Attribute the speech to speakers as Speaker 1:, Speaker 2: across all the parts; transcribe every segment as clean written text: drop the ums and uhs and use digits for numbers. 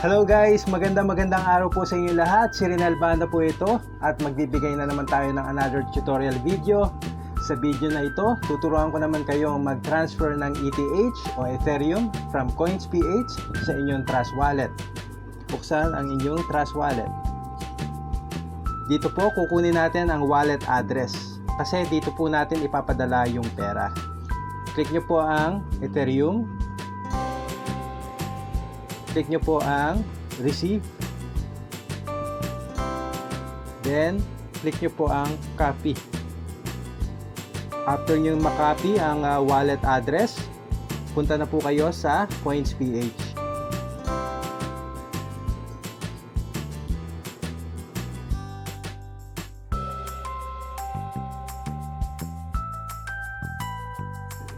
Speaker 1: Hello guys! Magandang araw po sa inyo lahat. Si Rinell Banda po ito at magbibigay na naman tayo ng another tutorial video. Sa video na ito, tuturuan ko naman kayong mag-transfer ng ETH o Ethereum from COINS.PH sa inyong Trust Wallet. Buksan ang inyong Trust Wallet. Dito po kukunin natin ang wallet address kasi dito po natin ipapadala yung pera. Click nyo po ang Ethereum. Click nyo po ang Receive. Then, click nyo po ang Copy. After nyo makopy ang wallet address, punta na po kayo sa COINS.PH.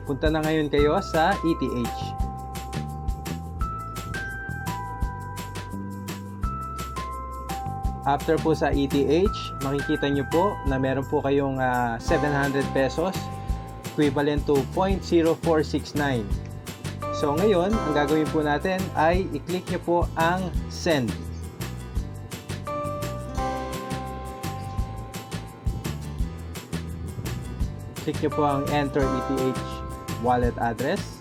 Speaker 1: Punta na ngayon kayo sa ETH. After po sa ETH, makikita nyo po na meron po kayong 700 pesos equivalent to 0.0469. So ngayon, ang gagawin po natin ay i-click nyo po ang Send. Click nyo po ang Enter ETH wallet address.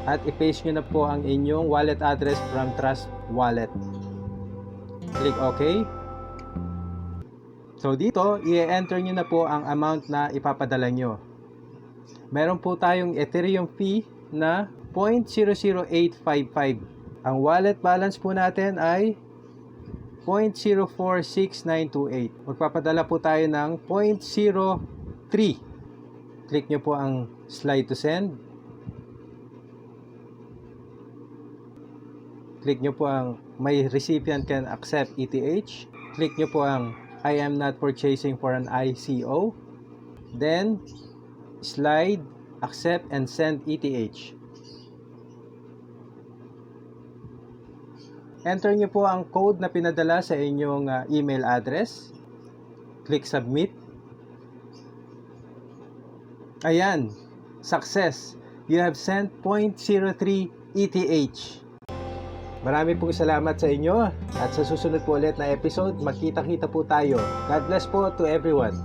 Speaker 1: At i-paste nyo na po ang inyong wallet address from Trust Wallet. Click OK. So dito, i-enter nyo na po ang amount na ipapadala nyo. Meron po tayong Ethereum fee na 0.00855. Ang wallet balance po natin ay 0.046928. Magpapadala po tayo ng 0.03. Click nyo po ang Slide to Send. Click nyo po ang My recipient can accept ETH. Click nyo po ang I am not purchasing for an ICO. Then, slide, accept, and send ETH. Enter nyo po ang code na pinadala sa inyong email address. Click submit. Ayan, success! You have sent 0.03 ETH. Marami pong salamat sa inyo at sa susunod po ulit na episode, magkita-kita po tayo. God bless po to everyone.